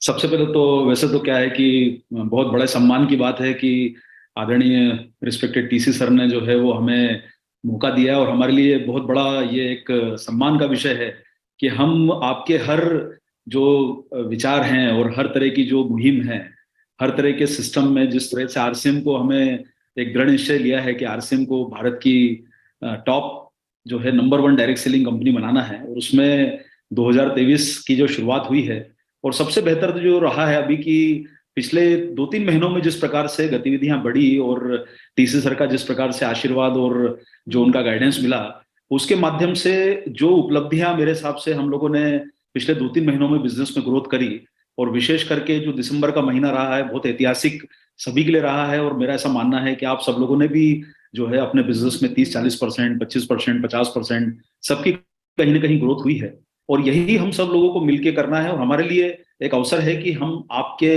सबसे पहले तो वैसे तो क्या है कि बहुत बड़े सम्मान की बात है कि आदरणीय रिस्पेक्टेड टीसी सर ने जो है वो हमें मौका दिया है। और हमारे लिए बहुत बड़ा ये एक सम्मान का विषय है कि हम आपके हर जो विचार हैं और हर तरह की जो मुहिम है, हर तरह के सिस्टम में जिस तरह से आरसीएम को हमें एक दृढ़ निश्चय लिया है कि आरसीएम को भारत की टॉप जो है number one direct selling company बनाना है। और उसमें 2023 की जो शुरुआत हुई है, और सबसे बेहतर तो जो रहा है अभी की पिछले 2-3 महीनों में जिस प्रकार से गतिविधियां बढ़ी और टीसी सर का जिस प्रकार से आशीर्वाद और जो उनका गाइडेंस मिला, उसके माध्यम से जो उपलब्धियां मेरे हिसाब से हम लोगों ने पिछले 2-3 महीनों में बिजनेस में ग्रोथ करी, और विशेष करके जो दिसंबर का महीना रहा है बहुत ऐतिहासिक सभी के लिए रहा है। और मेरा ऐसा मानना है कि आप सब लोगों ने भी जो है अपने बिजनेस में 30-40%, 25%, 50% सबकी कहीं ना कहीं ग्रोथ हुई है। और यही हम सब लोगों को मिलके करना है। और हमारे लिए एक अवसर है कि हम आपके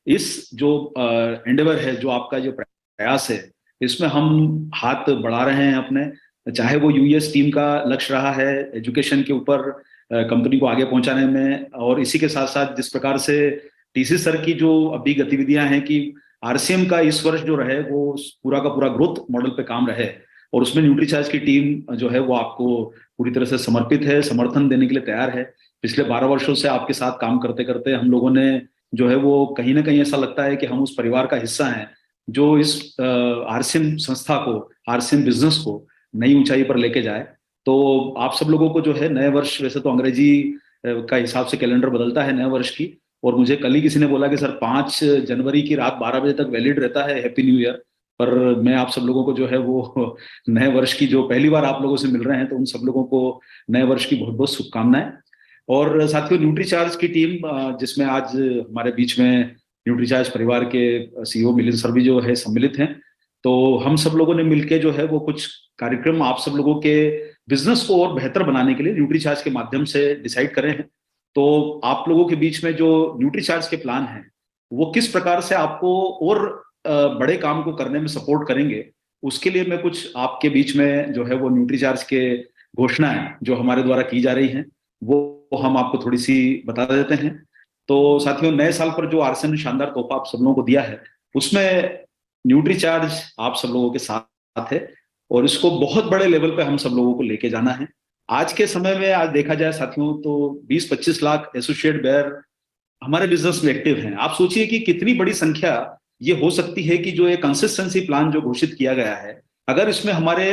इस जो एंडेवर है, जो आपका जो प्रयास है, इसमें हम हाथ बढ़ा रहे हैं अपने। चाहे वो यूएस टीम का लक्ष्य रहा है एजुकेशन के ऊपर कंपनी को आगे पहुंचाने में, और इसी के साथ साथ जिस प्रकार से टीसी सर की जो अभी गतिविधियां हैं कि आरसीएम का इस वर्ष जो रहे वो पूरा का पूरा ग्रोथ मॉडल पे काम रहे, और उसमें न्यूट्रीचार्ज की टीम जो है वो आपको पूरी तरह से समर्पित है, समर्थन देने के लिए तैयार है। पिछले 12 वर्षों से आपके साथ काम करते करते हम लोगों ने जो है वो कहीं ना कहीं ऐसा लगता है कि हम उस परिवार का हिस्सा हैं जो इस आरसीएम संस्था को, आरसीएम बिजनेस को नई ऊंचाई पर लेके जाए। तो आप सब लोगों को जो है नए वर्ष, वैसे तो अंग्रेजी का हिसाब से कैलेंडर बदलता है नए वर्ष की, और मुझे कल ही किसी ने बोला कि सर 5 जनवरी की रात 12 बजे तक वैलिड रहता है, हैप्पी न्यू ईयर। पर मैं आप सब लोगों को जो है वो नए वर्ष की, जो पहली बार आप लोगों से मिल रहे हैं, तो उन सब लोगों को नए वर्ष की बहुत बहुत शुभकामनाएं। और साथियों, न्यूट्रीचार्ज की टीम जिसमें आज हमारे बीच में न्यूट्रीचार्ज परिवार के सीईओ मिलिंद सर भी जो है सम्मिलित हैं। तो हम सब लोगों ने मिलकर जो है वो कुछ कार्यक्रम आप सब लोगों के बिजनेस को और बेहतर बनाने के लिए न्यूट्रीचार्ज के माध्यम से डिसाइड करे हैं। तो आप लोगों के बीच में जो न्यूट्रीचार्ज के प्लान हैं वो किस प्रकार से आपको और बड़े काम को करने में सपोर्ट करेंगे, उसके लिए मैं कुछ आपके बीच में जो है वो न्यूट्रीचार्ज के घोषणाएं जो हमारे द्वारा की जा रही हैं वो हम आपको थोड़ी सी बता देते हैं। तो साथियों, नए साल पर जो आरसीएम ने शानदार तोहफा आप सब लोगों को दिया है, उसमें न्यूट्रीचार्ज आप सब लोगों के साथ है, और इसको बहुत बड़े लेवल पे हम सब लोगों को लेके जाना है। आज के समय में आज देखा जाए साथियों तो 20-25 लाख एसोसिएट बेयर हमारे बिजनेस में एक्टिव हैं। आप सोचिए कि कितनी बड़ी संख्या ये हो सकती है कि जो एक कंसिस्टेंसी प्लान जो घोषित किया गया है, अगर इसमें हमारे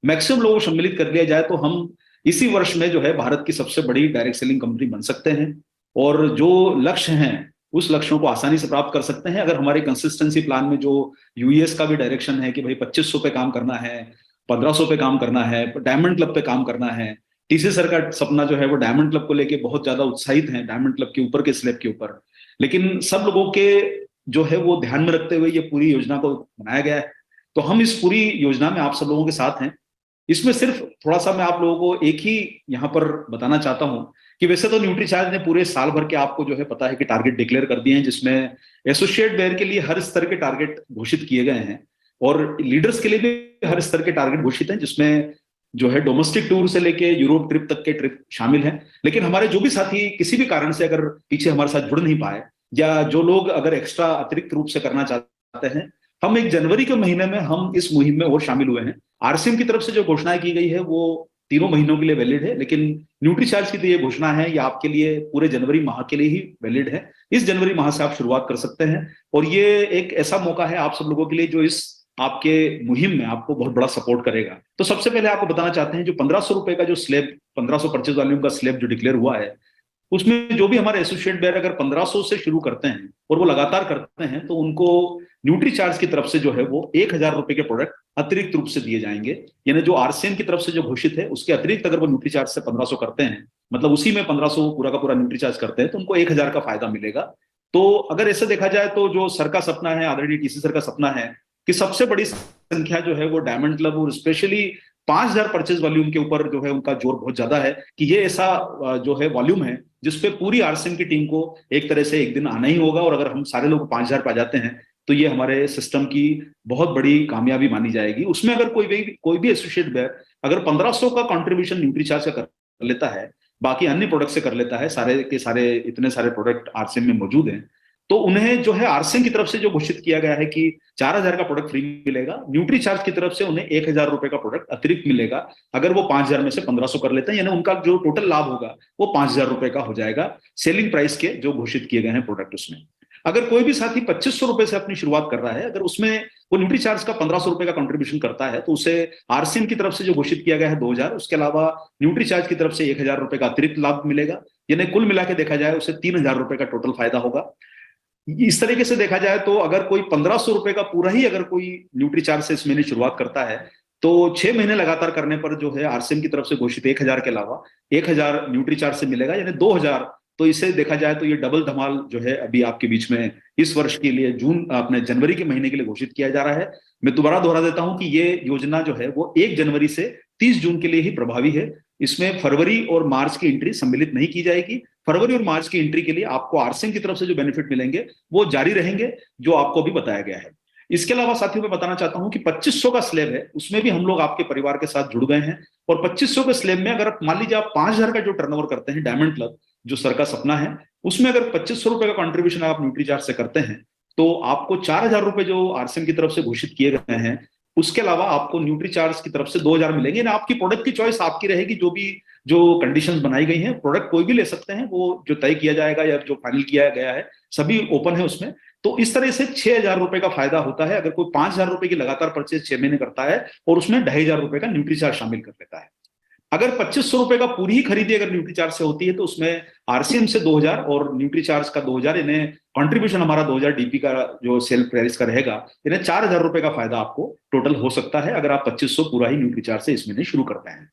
मैक्सिमम लोगों को सम्मिलित कर लिया जाए तो हम इसी वर्ष में जो है भारत की सबसे बड़ी डायरेक्ट सेलिंग कंपनी बन सकते हैं। और जो लक्ष्य हैं उस लक्ष्यों को आसानी से प्राप्त कर सकते हैं अगर हमारे कंसिस्टेंसी प्लान में जो यूएस का भी डायरेक्शन है कि भाई 2500 पे काम करना है, 1500 पे काम करना है, डायमंड क्लब पे काम करना है। टीसी सर का सपना जो है वो डायमंड क्लब को लेके बहुत ज्यादा उत्साहित है, डायमंड क्लब के ऊपर के स्लैब के ऊपर। लेकिन सब लोगों के जो है वो ध्यान में रखते हुए ये पूरी योजना को बनाया गया है। तो हम इस पूरी योजना में आप सब लोगों के साथ हैं। इसमें सिर्फ थोड़ा सा मैं आप लोगों को एक ही यहाँ पर बताना चाहता हूँ कि वैसे तो न्यूट्रीचार्ज ने पूरे साल भर के आपको जो है पता है कि टारगेट डिक्लेयर कर दिए हैं, जिसमें एसोसिएट बेयर के लिए हर स्तर के टारगेट घोषित किए गए हैं, और लीडर्स के लिए भी हर स्तर के टारगेट घोषित हैं, जिसमें जो है डोमेस्टिक टूर से लेके यूरोप ट्रिप तक के ट्रिप शामिल हैं। लेकिन हमारे जो भी साथी किसी भी कारण से अगर पीछे हमारे साथ जुड़ नहीं पाए, या जो लोग अगर एक्स्ट्रा अतिरिक्त रूप से करना चाहते हैं, हम 1 जनवरी के महीने में हम इस मुहिम में और शामिल हुए हैं। आरसीएम की तरफ से जो घोषणाएं की गई है वो 3 महीनों के लिए वैलिड है, लेकिन न्यूट्रीचार्ज की तो ये घोषणा है ये आपके लिए पूरे जनवरी माह के लिए ही वैलिड है। इस जनवरी माह से आप शुरुआत कर सकते हैं, और ये एक ऐसा मौका है आप सब लोगों के लिए जो इस आपके मुहिम में आपको बहुत बड़ा सपोर्ट करेगा। तो सबसे पहले आपको बताना चाहते हैं जो 1500 रुपए का जो स्लैब, 1500 परचेज वॉल्यूम का स्लैब जो डिक्लेयर हुआ है, उसमें जो भी हमारे एसोसिएट बेयर अगर 1500 से शुरू करते हैं और वो लगातार करते हैं तो उनको न्यूट्रीचार्ज की तरफ से जो है वो 1000 रुपए के प्रोडक्ट अतिरिक्त रूप से दिए जाएंगे। यानी जो आरसीएम की तरफ से जो घोषित है उसके अतिरिक्त अगर वो न्यूट्रीचार्ज से 1500 करते हैं, मतलब उसी में 1500 पूरा का पूरा न्यूट्रीचार्ज करते हैं, तो उनको 1000 का फायदा मिलेगा। तो अगर ऐसे देखा जाए तो जो सर का सपना है, आदरणीय टीसी सर का सपना है कि सबसे बड़ी संख्या जो है वो डायमंड क्लब, और स्पेशली 5000 परचेज वॉल्यूम के ऊपर जो है उनका जोर बहुत ज्यादा है कि ये ऐसा जो है वॉल्यूम है जिसपे पूरी आरसीएम की टीम को एक तरह से एक दिन आना ही होगा। और अगर हम सारे लोग 5000 पे आ जाते हैं तो ये हमारे सिस्टम की बहुत बड़ी कामयाबी मानी जाएगी। उसमें अगर कोई भी एसोसिएट बेयर अगर 1500 का कंट्रीब्यूशन न्यूट्रीचार्ज का कर लेता है, बाकी अन्य प्रोडक्ट से कर लेता है, सारे के सारे इतने सारे प्रोडक्ट आरसीएम में मौजूद हैं, तो उन्हें जो है आरसीएम की तरफ से जो घोषित किया गया है कि 4,000 का प्रोडक्ट फ्री मिलेगा, न्यूट्री चार्ज की तरफ से उन्हें 1,000 रुपए का प्रोडक्ट अतिरिक्त मिलेगा अगर वो 5,000 में से 1,500 कर लेते हैं, यानी उनका जो टोटल लाभ होगा वो 5,000 रुपए का हो जाएगा सेलिंग प्राइस के जो घोषित किए गए हैं प्रोडक्ट उसमें। अगर कोई भी साथी 2,500 रुपए से अपनी शुरुआत कर रहा है, अगर उसमें वो न्यूट्री चार्ज का 1,500 रुपए का कंट्रीब्यूशन करता है, तो उसे आरसीएम की तरफ से जो घोषित किया गया है 2,000, उसके अलावा न्यूट्री चार्ज की तरफ से 1,000 रुपए का अतिरिक्त लाभ मिलेगा, यानी कुल मिला के देखा जाए उसे 3,000 रुपए का टोटल फायदा होगा। इस तरीके से देखा जाए तो अगर कोई 1,500 रुपए का पूरा ही अगर कोई न्यूट्री चार्ज से इस महीने शुरुआत करता है, तो 6 महीने लगातार करने पर जो है आरसीएम की तरफ से घोषित 1,000 के अलावा 1,000 न्यूट्री चार्ज से मिलेगा, यानी 2,000। तो इसे देखा जाए तो ये डबल धमाल जो है अभी आपके बीच में इस वर्ष के लिए अपने जनवरी के महीने के लिए घोषित किया जा रहा है। मैं दोबारा दोहरा देता हूं कि ये योजना जो है वो 1 जनवरी से 30 जून के लिए ही प्रभावी है। इसमें फरवरी और मार्च की एंट्री सम्मिलित नहीं की जाएगी। फरवरी और मार्च की एंट्री के लिए आपको आरसीएम की तरफ से जो बेनिफिट मिलेंगे वो जारी रहेंगे, जो आपको अभी बताया गया है। इसके अलावा साथियों मैं बताना चाहता हूं कि 2,500 का स्लैब है, उसमें भी हम लोग आपके परिवार के साथ जुड़ गए हैं। और 2,500 के स्लैब में अगर मान लीजिए आप 5,000 का जो टर्नओवर करते हैं, डायमंड क्लब जो सर का सपना है, उसमें अगर 2,500 रुपए का कंट्रीब्यूशन आप न्यूट्री चार्ज से करते हैं, तो आपको 4,000 रुपए जो आरसीएम की तरफ से घोषित किए गए हैं, उसके अलावा आपको न्यूट्री चार्ज की तरफ से 2,000 मिलेंगे ना। आपकी प्रोडक्ट की चॉइस आपकी रहेगी, जो कंडीशंस बनाई गई हैं, प्रोडक्ट कोई भी ले सकते हैं, वो जो तय किया जाएगा या जो फाइनल किया गया है सभी ओपन है उसमें। तो इस तरह से 6,000 रुपए का फायदा होता है अगर कोई 5,000 रुपए की लगातार परचेज 6 महीने करता है और उसमें 2,500 रुपए का न्यूट्री चार्ज शामिल कर लेता है। अगर 2,500 रुपए का पूरी ही खरीदी अगर न्यूट्री चार्ज से होती है, तो उसमें आरसीएम से 2,000 और न्यूट्री चार्ज का 2,000, इन्हें कंट्रीब्यूशन हमारा 2,000 डीपी का जो सेल प्राइस का रहेगा, इन्हें 4,000 रुपए का फायदा आपको टोटल हो सकता है अगर आप 2,500 पूरा ही न्यूट्री चार्ज से इस महीने शुरू करते हैं।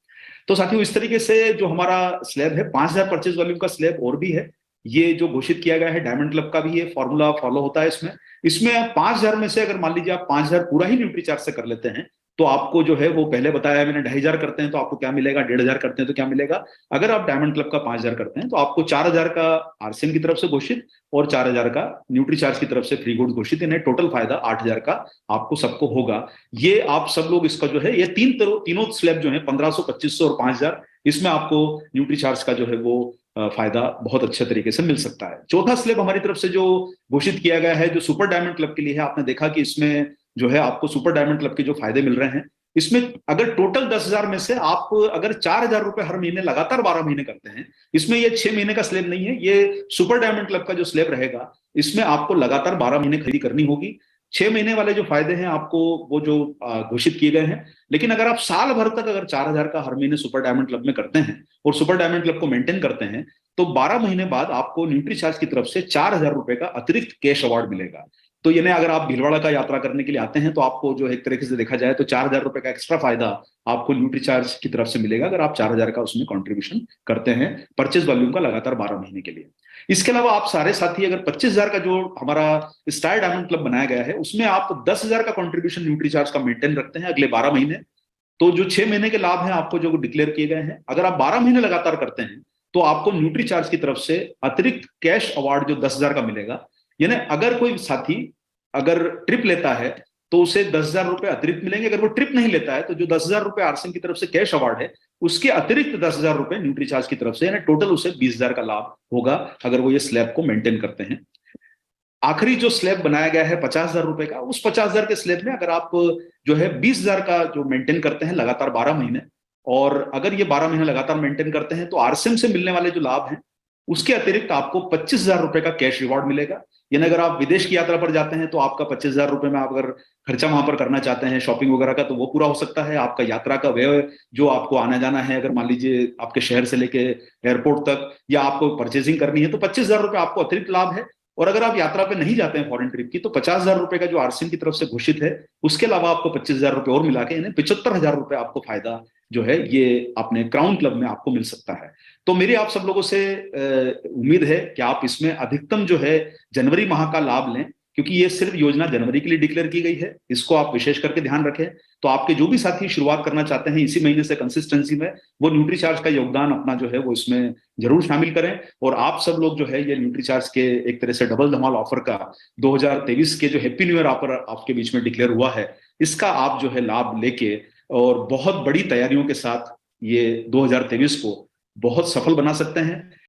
तो साथियों इस तरीके से जो हमारा स्लैब है, 5,000 परचेज वॉल्यूम का स्लैब और भी है, ये जो घोषित किया गया है डायमंड क्लब का भी ये फॉर्मूला फॉलो होता है इसमें। इसमें 5,000 में से अगर मान लीजिए आप 5,000 पूरा ही न्यूट्री चार्ज से कर लेते हैं, तो आपको जो है वो पहले बताया मैंने 2,500 करते हैं तो आपको क्या मिलेगा, 1,500 करते हैं तो क्या मिलेगा। अगर आप डायमंड क्लब का 5,000 करते हैं तो आपको 4,000 का आरसीएम की तरफ से घोषित और 4,000 का न्यूट्री चार्ज की तरफ से फ्री गुड घोषित, इन्हें टोटल फायदा 8,000 का आपको सबको होगा। ये आप सब लोग इसका जो है ये तीनों स्लैब जो है 1,500, 2,500 और 5,000, इसमें आपको न्यूट्री चार्ज का जो है वो फायदा बहुत अच्छे तरीके से मिल सकता है। चौथा स्लैब हमारी तरफ से जो घोषित किया गया है जो सुपर डायमंड क्लब के लिए है, आपने देखा कि इसमें जो है आपको सुपर डायमंड क्लब के जो फायदे मिल रहे हैं, इसमें अगर टोटल 10,000 में से आप अगर 4,000 रुपए हर महीने लगातार 12 महीने करते हैं, इसमें ये 6 महीने का स्लैब नहीं है, ये सुपर डायमंड क्लब का जो स्लैब रहेगा, इसमें आपको लगातार 12 महीने खरीदी करनी होगी। 6 महीने वाले जो फायदे हैं आपको वो जो घोषित किए गए हैं, लेकिन अगर आप साल भर तक अगर 4,000 का हर महीने सुपर डायमंड क्लब में करते हैं और सुपर डायमंड क्लब को मेंटेन करते हैं, तो 12 महीने बाद आपको न्यूट्री चार्ज की तरफ से 4,000 रुपए का अतिरिक्त कैश अवार्ड मिलेगा। तो यानी अगर आप भीलवाड़ा का यात्रा करने के लिए आते हैं, तो आपको जो एक तरीके से देखा जाए तो 4,000 रुपए का एक्स्ट्रा फायदा आपको न्यूट्री चार्ज की तरफ से मिलेगा अगर आप 4,000 का उसमें कंट्रीब्यूशन करते हैं परचेज वॉल्यूम का लगातार 12 महीने के लिए। इसके अलावा आप सारे साथी अगर 25,000 का जो हमारा स्टार डायमंड क्लब बनाया गया है, उसमें आप 10,000 का कंट्रीब्यूशन न्यूट्री चार्ज का मेंटेन रखते हैं अगले 12 महीने, तो जो 6 महीने के लाभ हैं आपको जो डिक्लेयर किए गए हैं, अगर आप 12 महीने लगातार करते हैं तो आपको न्यूट्री चार्ज की तरफ से अतिरिक्त कैश अवार्ड जो 10,000 का मिलेगा। यानी अगर कोई साथी अगर ट्रिप लेता है तो उसे 10,000 रुपए अतिरिक्त मिलेंगे। अगर वो ट्रिप नहीं लेता है तो जो 10,000 रुपए आरसीएम की तरफ से कैश अवार्ड है, उसके अतिरिक्त 10,000 रुपए न्यूट्री चार्ज की तरफ से, यानी टोटल उसे 20,000 का लाभ होगा अगर वो ये स्लैब को मेंटेन करते हैं। आखिरी जो स्लैब बनाया गया है 50,000 रुपए का, उस 50,000 के स्लैब में अगर आप जो है 20,000 का जो मेंटेन करते हैं लगातार 12 महीने, और अगर ये 12 महीने लगातार मेंटेन करते हैं तो आरसीएम से मिलने वाले जो लाभ हैं उसके अतिरिक्त आपको 25,000 रुपए का कैश रिवॉर्ड मिलेगा। यानी अगर आप विदेश की यात्रा पर जाते हैं तो आपका 25,000 रुपए में आप अगर खर्चा वहां पर करना चाहते हैं शॉपिंग वगैरह का, तो वो पूरा हो सकता है। आपका यात्रा का व्यय जो आपको आना जाना है, अगर मान लीजिए आपके शहर से लेके एयरपोर्ट तक या आपको परचेजिंग करनी है, तो 25,000 रुपए आपको अतिरिक्त लाभ है। और अगर आप यात्रा पे नहीं जाते हैं फॉरेन ट्रिप की, तो 50,000 रुपए का जो आरसीएम की तरफ से घोषित है उसके अलावा आपको 25,000 रुपए और मिला के यानी 75,000 रुपए आपको फायदा जो है ये अपने क्राउन क्लब में आपको मिल सकता है। तो मेरी आप सब लोगों से उम्मीद है कि आप इसमें अधिकतम जो है जनवरी माह का लाभ लें, क्योंकि ये सिर्फ योजना जनवरी के लिए डिक्लेयर की गई है, इसको आप विशेष करके ध्यान रखें। तो आपके जो भी साथी शुरुआत करना चाहते हैं इसी महीने से कंसिस्टेंसी में, वो न्यूट्री चार्ज का योगदान अपना जो है वो इसमें जरूर शामिल करें। और आप सब लोग जो है ये न्यूट्री चार्ज के एक तरह से डबल धमाल ऑफर का 2023 के जो हैप्पी न्यू ईयर ऑफर आपके बीच में डिक्लेयर हुआ है, इसका आप जो है लाभ लेके और बहुत बड़ी तैयारियों के साथ ये 2023 को बहुत सफल बना सकते हैं।